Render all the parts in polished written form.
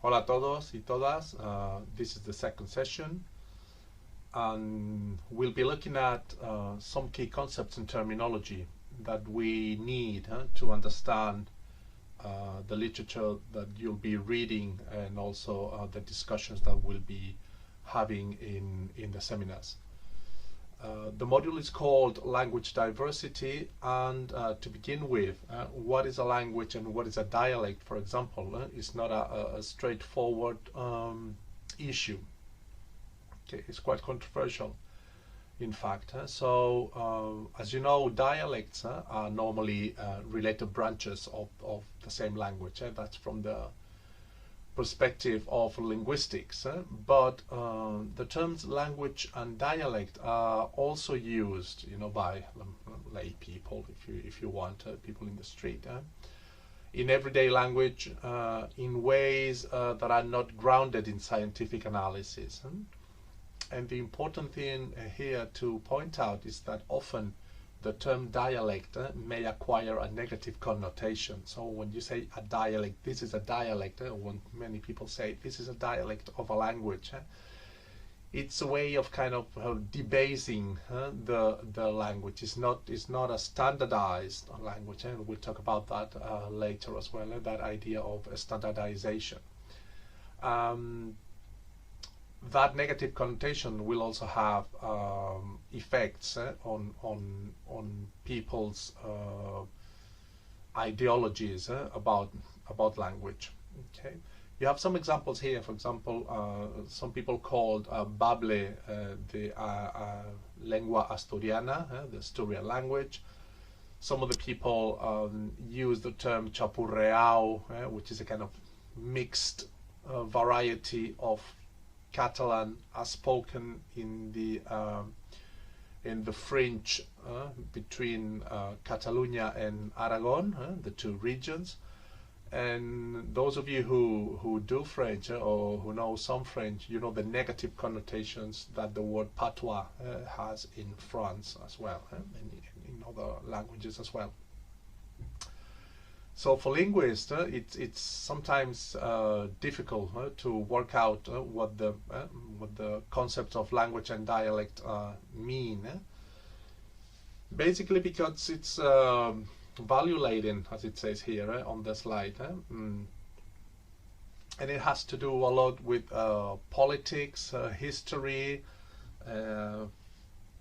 Hola a todos y todas. This is the second session, and we'll be looking at some key concepts and terminology that we need to understand the literature that you'll be reading, and also the discussions that we'll be having in the seminars. The module is called Language Diversity, and to begin with, what is a language and what is a dialect, for example, is not a straightforward issue. Okay, it's quite controversial, in fact. As you know, dialects are normally related branches of the same language. That's from the perspective of linguistics, but the terms language and dialect are also used, by lay people, if you want, people in the street, in everyday language, in ways that are not grounded in scientific analysis. And the important thing here to point out is that often the term dialect may acquire a negative connotation. So when you say a dialect, this is a dialect, when many people say this is a dialect of a language, it's a way of kind of debasing the language. It's not a standardized language, and we'll talk about that later as well, that idea of standardization. That negative connotation will also have effects on people's ideologies about language. Okay, you have some examples here. For example, some people called Bable the lengua asturiana, the Asturian language. Some of the people use the term chapurreao, which is a kind of mixed variety of Catalan are spoken in the fringe between Catalonia and Aragon, the two regions. And those of you who do French or who know some French, you know the negative connotations that the word patois has in France as well, and in other languages as well. So for linguists, it's sometimes difficult to work out what the concepts of language and dialect mean. Basically, because it's value laden, as it says here on the slide, and it has to do a lot with politics, history,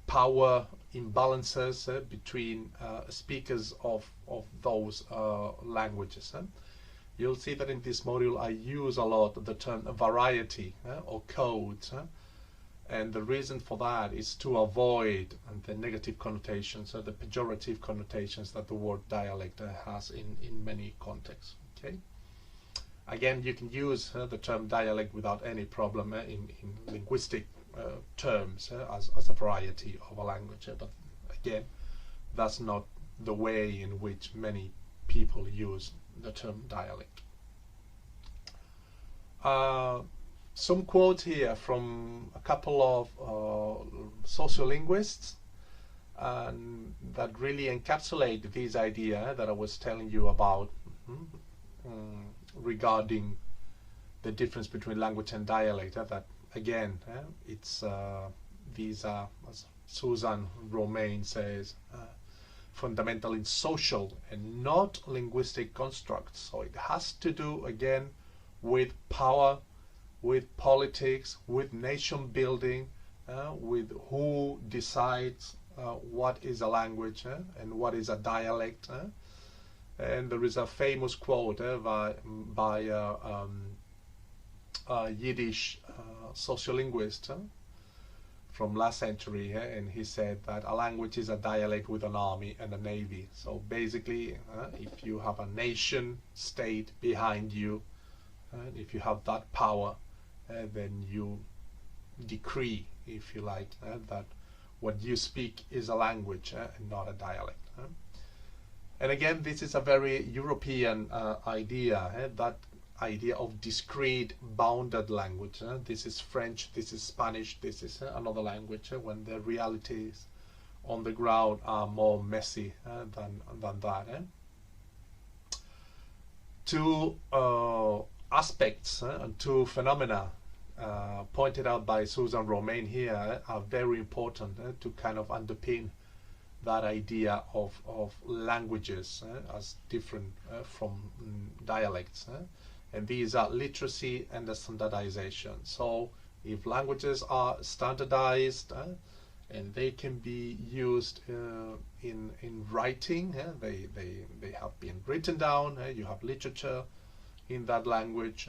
power imbalances between speakers of those languages. You'll see that in this module I use a lot the term variety or codes, and the reason for that is to avoid the negative connotations, the pejorative connotations that the word dialect has in many contexts. Okay. Again, you can use the term dialect without any problem in linguistic terms as a variety of a language, but again, that's not the way in which many people use the term dialect. Some quotes here from a couple of sociolinguists that really encapsulate this idea that I was telling you about regarding the difference between language and dialect. That again, it's these are, as Susan Romain says, fundamental in social and not linguistic constructs. So it has to do again with power, with politics, with nation building, with who decides what is a language and what is a dialect. And there is a famous quote by a Yiddish sociolinguist from last century, and he said that a language is a dialect with an army and a navy. So basically, if you have a nation state behind you, if you have that power, then you decree, if you like, that what you speak is a language and not a dialect. And again, this is a very European idea, that idea of discrete bounded language. This is French, this is Spanish, this is another language, when the realities on the ground are more messy than that. To aspects and two phenomena pointed out by Susan Romain here are very important to kind of underpin that idea of languages as different from dialects. And these are literacy and the standardization. So if languages are standardized and they can be used in writing, they have been written down, you have literature in that language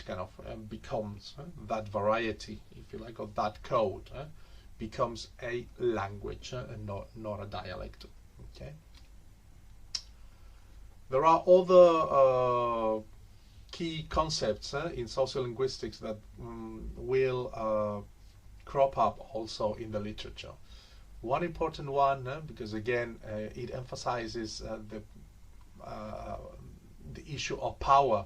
kind of becomes that variety, if you like, of that code becomes a language and not a dialect. Okay. There are other key concepts in sociolinguistics that will crop up also in the literature. One important one, because again it emphasizes the issue of power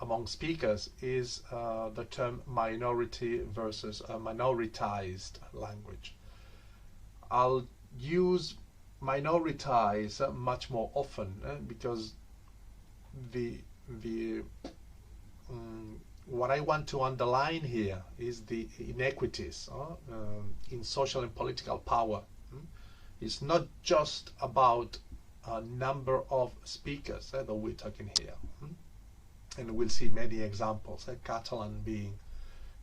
among speakers, is the term minority versus a minoritized language. I'll use minoritized much more often because what I want to underline here is the inequities in social and political power. It's not just about a number of speakers that we're talking here. And we'll see many examples, Catalan being,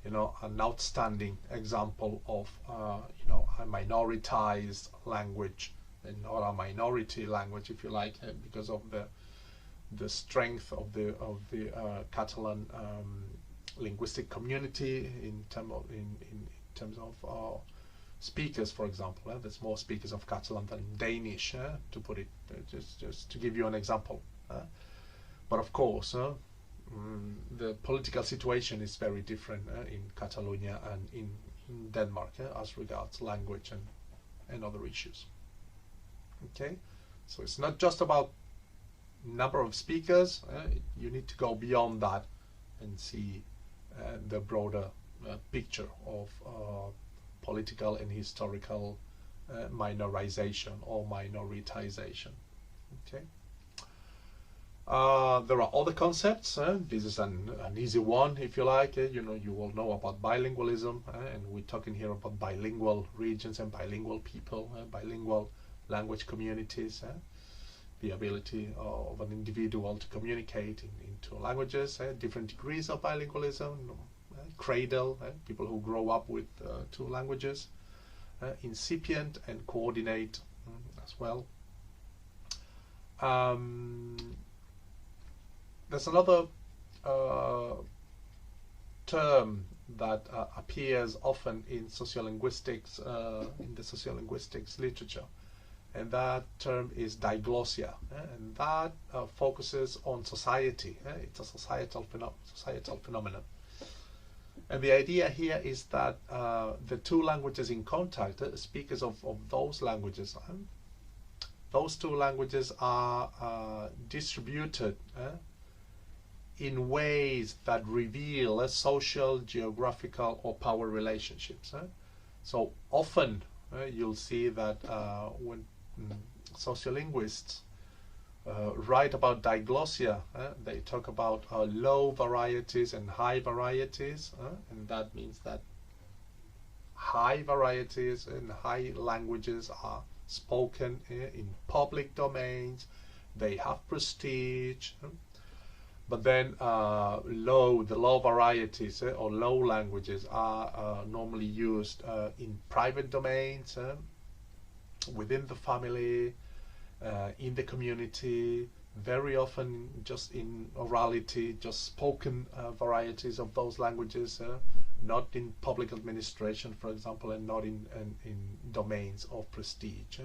an outstanding example of, a minoritized language and not a minority language, if you like, because of the strength of the Catalan linguistic community in terms of speakers, for example. There's more speakers of Catalan than Danish, to put it, just to give you an example. But of course, the political situation is very different in Catalonia and in Denmark as regards language and other issues. Okay, so it's not just about number of speakers. You need to go beyond that and see the broader picture of political and historical minorization or minoritization. Okay. There are other concepts. This is an easy one, if you like. You all know about bilingualism, and we're talking here about bilingual regions and bilingual people, bilingual language communities. The ability of an individual to communicate in two languages, different degrees of bilingualism, cradle, people who grow up with two languages, incipient and coordinate as well. There's another term that appears often in sociolinguistics, in the sociolinguistics literature, and that term is diglossia, and that focuses on society. It's a societal phenomenon. And the idea here is that the two languages in contact, speakers of those languages, those two languages are distributed in ways that reveal social, geographical, or power relationships. So often you'll see that when sociolinguists write about diglossia, they talk about low varieties and high varieties, and that means that high varieties and high languages are spoken in public domains, they have prestige, but then the low varieties or low languages are normally used in private domains, within the family, in the community, very often just in orality, just spoken varieties of those languages, not in public administration, for example, and not in domains of prestige.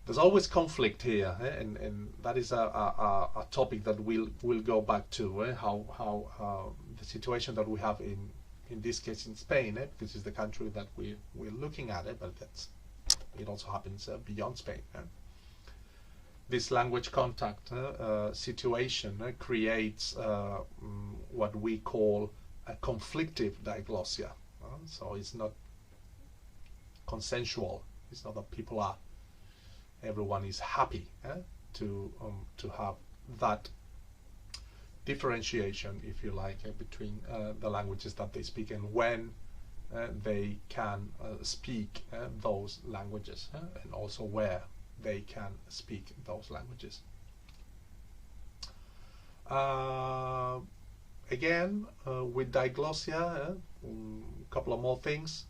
There's always conflict here, and that is a topic that we'll go back to, how the situation that we have in this case in Spain, because it's the country that we're looking at, but it also happens beyond Spain. This language contact situation creates what we call a conflictive diglossia. So it's not consensual. It's not that everyone is happy to have that differentiation, if you like, between the languages that they speak and when they can speak those languages, and also where they can speak those languages. Again, with diglossia, a couple of more things.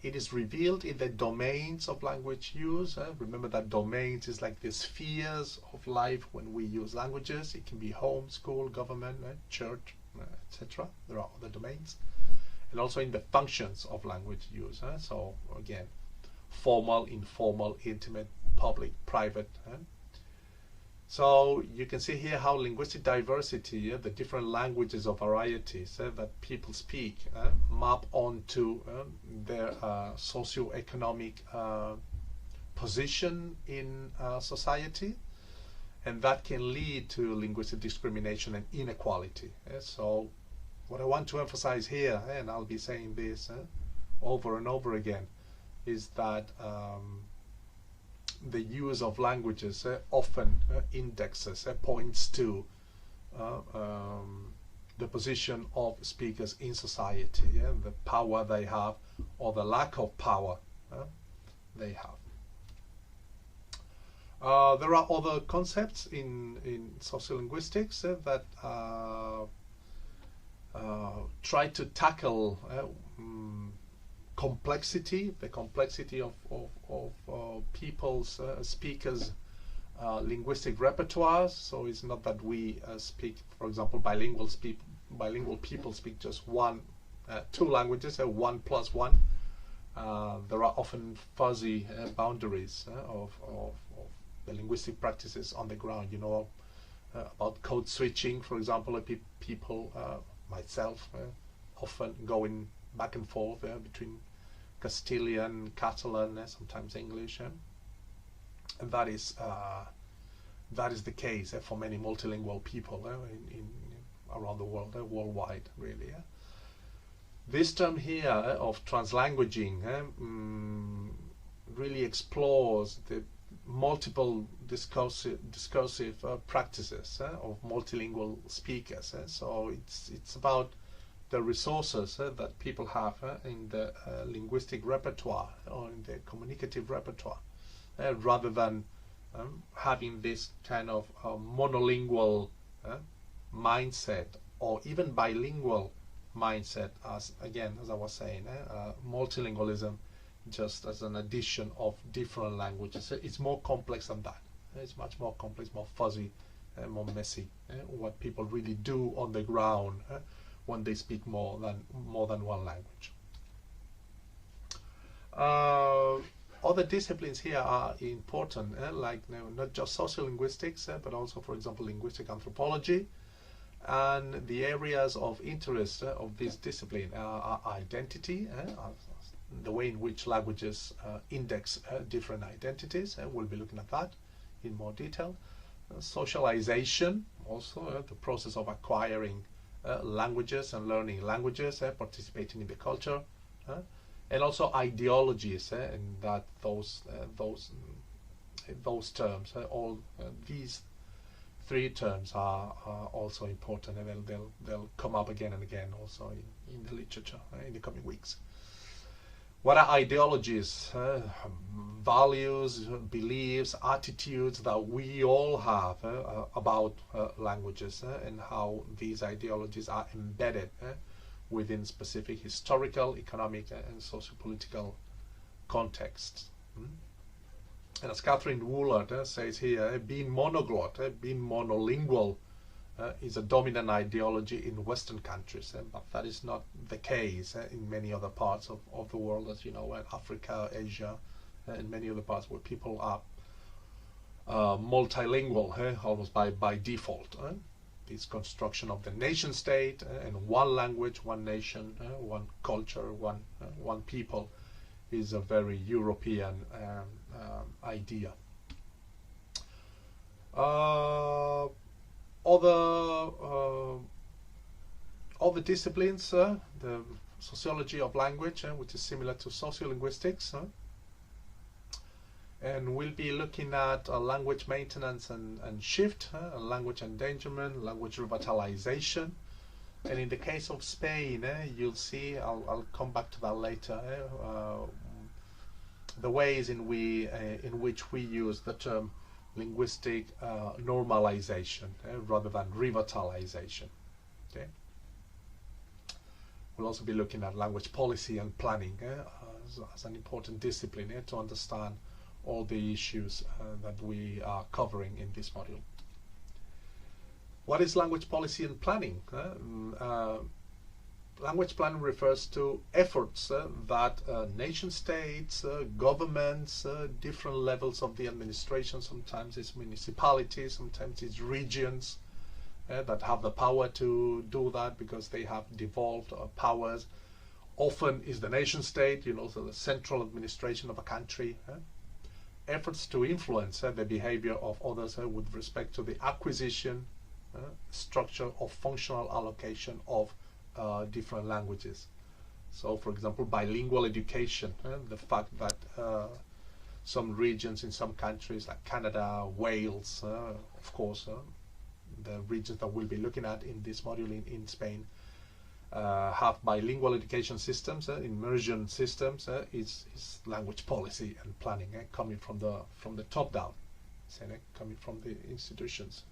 It is revealed in the domains of language use. Remember that domains is like the spheres of life when we use languages. It can be home, school, government, church, etc. There are other domains. And also in the functions of language use. So again, formal, informal, intimate, public, private. So you can see here how linguistic diversity, the different languages of varieties that people speak, map onto their socio-economic position in society, and that can lead to linguistic discrimination and inequality. So what I want to emphasize here, and I'll be saying this over and over again, is that the use of languages often indexes, points to the position of speakers in society, the power they have or the lack of power they have. There are other concepts in sociolinguistics that try to tackle complexity, the complexity of people's speakers' linguistic repertoires. So it's not that we speak, for example, bilingual people speak just two languages, 1 + 1. There are often fuzzy boundaries of the linguistic practices on the ground. You know about code switching, for example. People, myself, often going back and forth between Castilian, Catalan, sometimes English, and that is the case for many multilingual people around the world, worldwide, really. This term here of translanguaging really explores the multiple discursive practices of multilingual speakers. So it's about the resources that people have in the linguistic repertoire or in the communicative repertoire, rather than having this kind of monolingual mindset or even bilingual mindset, as I was saying, multilingualism just as an addition of different languages. It's more complex than that. It's much more complex, more fuzzy, more messy. What people really do on the ground when they speak more than one language. Other disciplines here are important, like not just sociolinguistics, but also, for example, linguistic anthropology. And the areas of interest of this discipline are identity, the way in which languages index different identities. We'll be looking at that in more detail. Socialization, also the process of acquiring languages and learning languages, participating in the culture, and also ideologies, and that those terms, all these three terms are also important, and they'll come up again and again also in the literature in the coming weeks. What are ideologies? Values, beliefs, attitudes that we all have about languages, and how these ideologies are embedded within specific historical, economic, and socio-political contexts. And as Catherine Woolard says here, being monoglot, being monolingual, is a dominant ideology in Western countries, but that is not the case in many other parts of the world, as you know, Africa, Asia, and many other parts where people are multilingual, almost by default. This construction of the nation state and one language, one nation, one culture, one people is a very European idea. Other disciplines, the sociology of language, which is similar to sociolinguistics, And we'll be looking at language maintenance and shift, language endangerment, language revitalization. And in the case of Spain, you'll see, I'll come back to that later, the ways in which we use the term linguistic normalization rather than revitalization. Okay. We'll also be looking at language policy and planning as an important discipline to understand all the issues that we are covering in this module. What is language policy and planning? Language planning refers to efforts that nation states, governments, different levels of the administration, sometimes it's municipalities, sometimes it's regions that have the power to do that because they have devolved powers. Often is the nation state, so the central administration of a country. Efforts to influence the behavior of others with respect to the acquisition, structure, or functional allocation of different languages. So, for example, bilingual education, the fact that some regions in some countries like Canada, Wales, of course, the regions that we'll be looking at in this module in Spain, have bilingual education systems, immersion systems, is language policy and planning coming from the top down, coming from the institutions.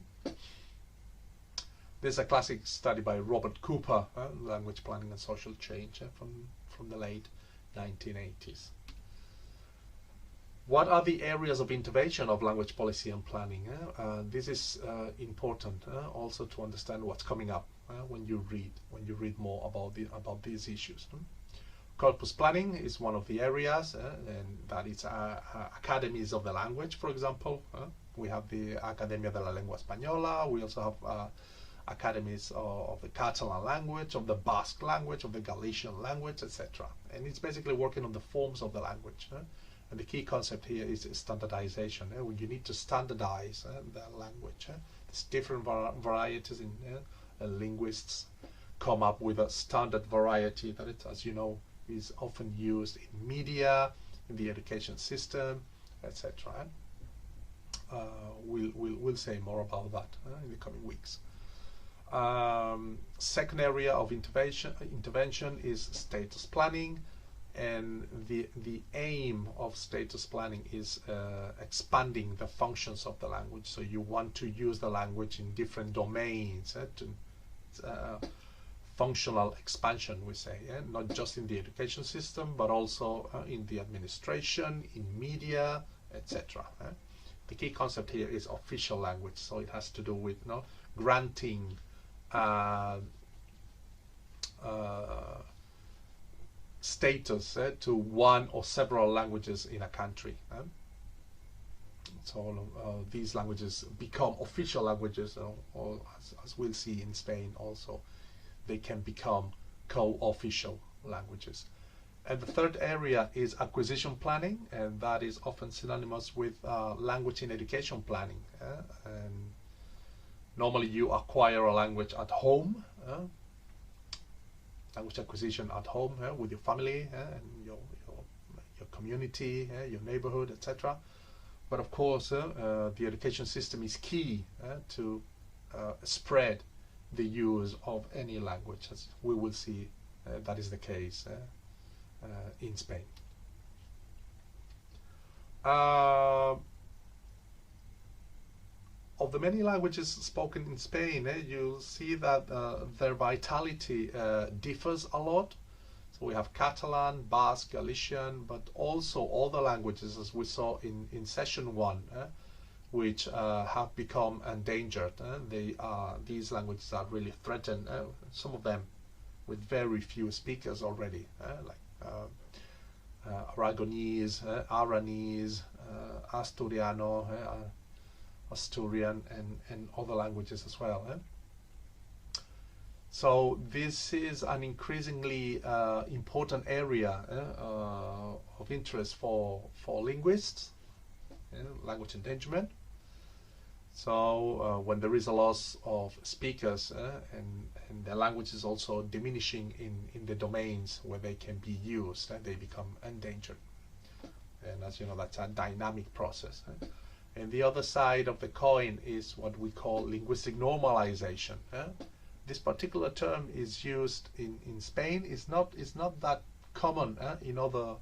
There's a classic study by Robert Cooper, Language Planning and Social Change, from the late 1980s. What are the areas of intervention of language policy and planning? This is important also to understand what's coming up when you read more about these issues. Corpus planning is one of the areas, and that is academies of the language, for example. We have the Academia de la Lengua Española. We also have academies of the Catalan language, of the Basque language, of the Galician language, etc. And it's basically working on the forms of the language. And the key concept here is standardization. When you need to standardize the language. There's different varieties in linguists come up with a standard variety that, as you know, is often used in media, in the education system, etc. We'll say more about that in the coming weeks. Second area of intervention is status planning, and the aim of status planning is expanding the functions of the language. So you want to use the language in different domains, functional expansion, we say, not just in the education system, but also in the administration, in media, etc. The key concept here is official language, so it has to do with granting status to one or several languages in a country. So all of these languages become official languages, or as we'll see in Spain also, they can become co-official languages. And the third area is acquisition planning, and that is often synonymous with language in education planning. And normally you acquire a language at home, language acquisition at home with your family and your community, your neighborhood, etc. But of course, the education system is key to spread the use of any language, as we will see that is the case in Spain. Of the many languages spoken in Spain, you'll see that their vitality differs a lot. So we have Catalan, Basque, Galician, but also other languages, as we saw in session 1, which have become endangered. These languages are really threatened, some of them with very few speakers already, like Aragonese, Aranese, Asturiano, Asturian, and other languages as well. So this is an increasingly important area of interest for linguists, language endangerment. So when there is a loss of speakers and the language is also diminishing in the domains where they can be used, they become endangered. And as you know, that's a dynamic process. And the other side of the coin is what we call linguistic normalization. This particular term is used in Spain. It's not that common in other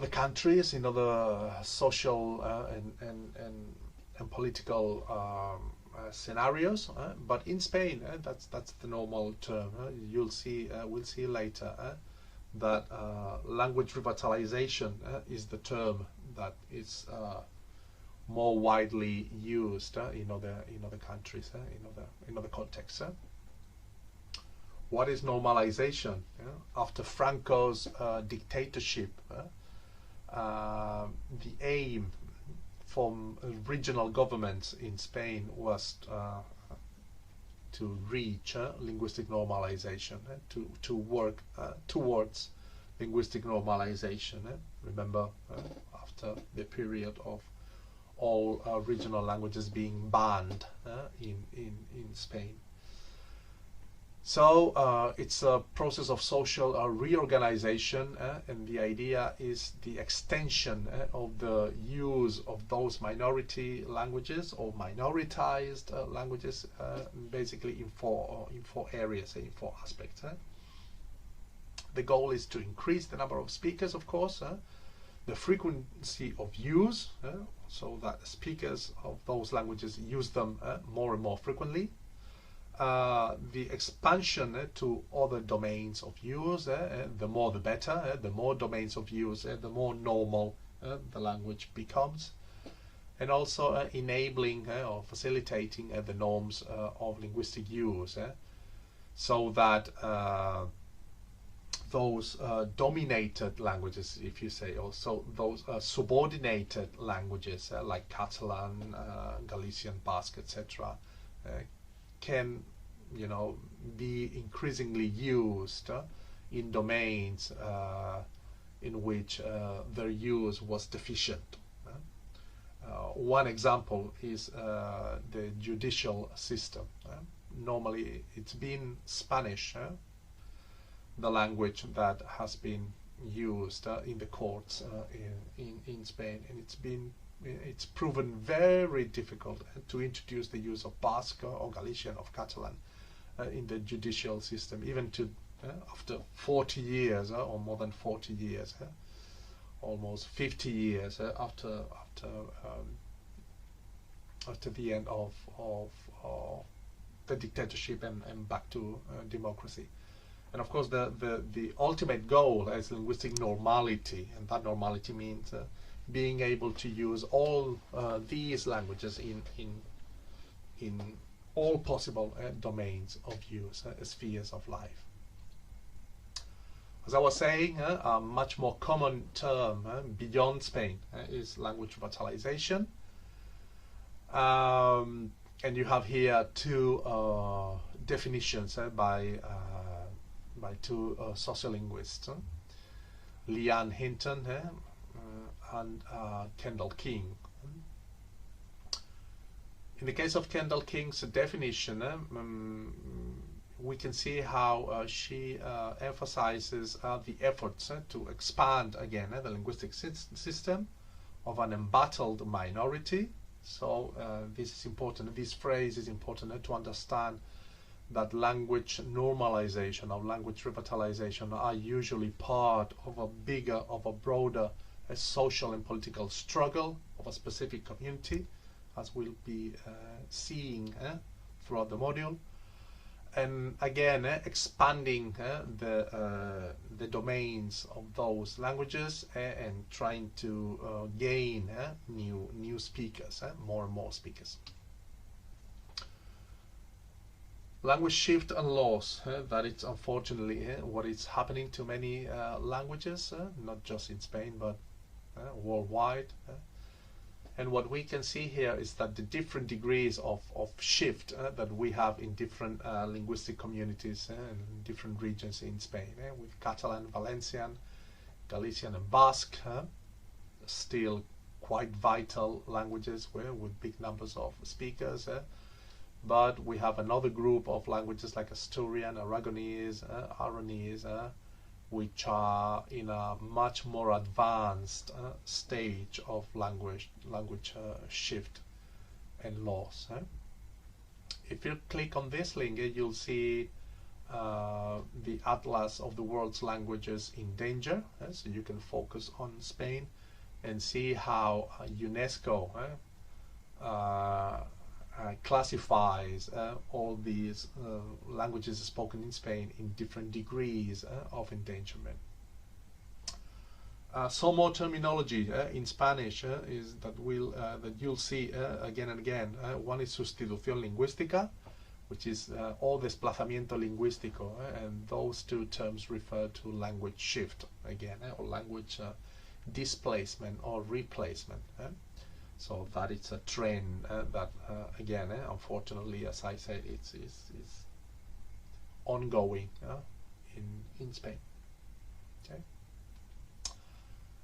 countries, in other social and political scenarios. But in Spain, that's the normal term. We'll see later that language revitalization is the term that is more widely used in other countries, in other contexts. What is normalization? After Franco's dictatorship, the aim from regional governments in Spain was to reach linguistic normalization, to work towards linguistic normalization. Remember, after the period of all regional languages being banned in Spain. So it's a process of social reorganization, and the idea is the extension of the use of those minority languages or minoritized languages, basically in four areas, in four aspects. The goal is to increase the number of speakers, of course, the frequency of use, so that speakers of those languages use them more and more frequently. The expansion to other domains of use, the more the better. The more domains of use, the more normal the language becomes. And also enabling or facilitating the norms of linguistic use, so that those dominated languages, if you say, also those subordinated languages like Catalan, Galician, Basque, etc., can, be increasingly used in domains in which their use was deficient. One example is the judicial system. Normally, it's been Spanish, the language that has been used in the courts in Spain, and it's proven very difficult to introduce the use of Basque or Galician, of Catalan, in the judicial system, even to after 40 years or more than 40 years, almost 50 years after the end of the dictatorship and back to democracy. And of course, the ultimate goal is linguistic normality, and that normality means being able to use all these languages in all possible domains of use, spheres of life. As I was saying, a much more common term beyond Spain is language revitalization. And you have here two definitions by two sociolinguists, Leanne Hinton and Kendall King. In the case of Kendall King's definition, we can see how she emphasizes the efforts to expand again the linguistic system of an embattled minority. So this is important. This phrase is important to understand that language normalization or language revitalization are usually part of a broader social and political struggle of a specific community, as we'll be seeing throughout the module. And again, expanding the domains of those languages and trying to gain new speakers, more and more speakers. Language shift and loss, that is unfortunately what is happening to many languages, not just in Spain but worldwide. And what we can see here is that the different degrees of shift that we have in different linguistic communities and different regions in Spain, with Catalan, Valencian, Galician and Basque, still quite vital languages with big numbers of speakers. But we have another group of languages like Asturian, Aragonese, Aranese, which are in a much more advanced stage of language shift and loss. If you click on this link, you'll see the Atlas of the World's Languages in Danger. So you can focus on Spain and see how UNESCO classifies all these languages spoken in Spain in different degrees of endangerment. Some more terminology in Spanish is that you'll see again and again. One is sustitución lingüística, which is o desplazamiento lingüístico, and those two terms refer to language shift again, or language displacement or replacement. So that it's a trend that again, unfortunately, as I said, it's ongoing in Spain. Okay.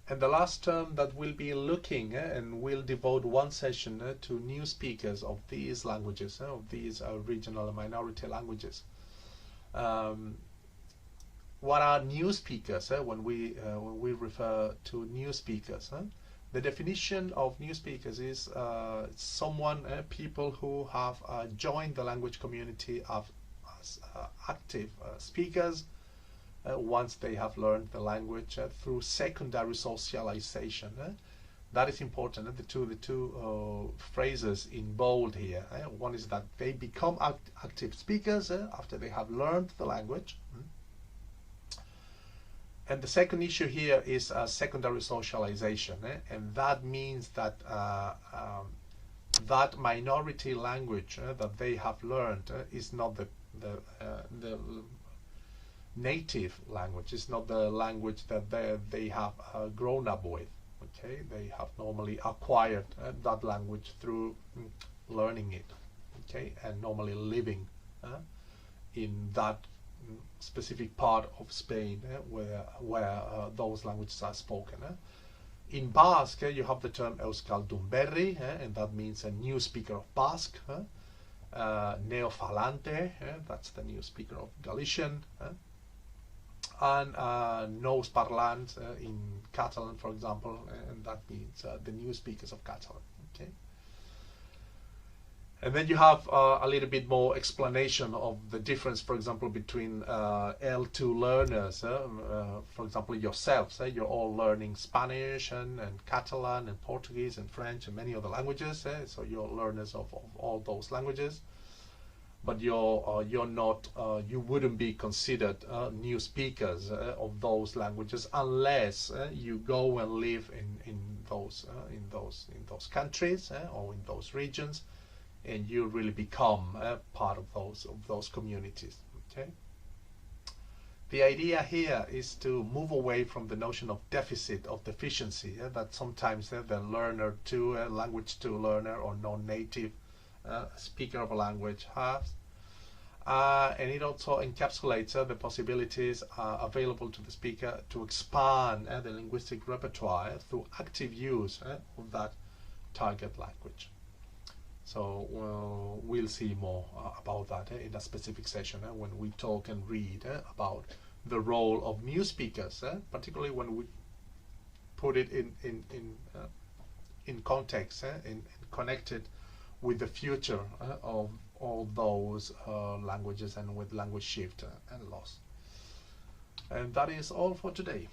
And the last term that we'll be looking and we'll devote one session to new speakers of these languages, of these regional and minority languages. What are new speakers? When we refer to new speakers, the definition of new speakers is people who have joined the language community as active speakers once they have learned the language through secondary socialization. That is important. The two phrases in bold here. One is that they become active speakers after they have learned the language. And the second issue here is secondary socialization, and that means that that minority language that they have learned is not the native language. It's not the language that they have grown up with. Okay, they have normally acquired that language through learning it. Okay, and normally living in that specific part of Spain where those languages are spoken. In Basque, you have the term Euskaldun berri, and that means a new speaker of Basque. Neofalante, that's the new speaker of Galician. And nous parlants in Catalan, for example, and that means the new speakers of Catalan. Okay. And then you have a little bit more explanation of the difference, for example, between L2 learners. For example, yourselves, you're all learning Spanish and Catalan and Portuguese and French and many other languages. So you're learners of all those languages. But you're not. You wouldn't be considered new speakers of those languages unless you go and live in those countries or in those regions, and you really become part of those communities. Okay. The idea here is to move away from the notion of deficit, of deficiency, that sometimes the learner to language 2 learner or non-native speaker of a language has. And it also encapsulates the possibilities available to the speaker to expand the linguistic repertoire through active use of that target language. So we'll see more about that in a specific session when we talk and read about the role of new speakers, particularly when we put it in context and connect it with the future of all those languages and with language shift and loss. And that is all for today.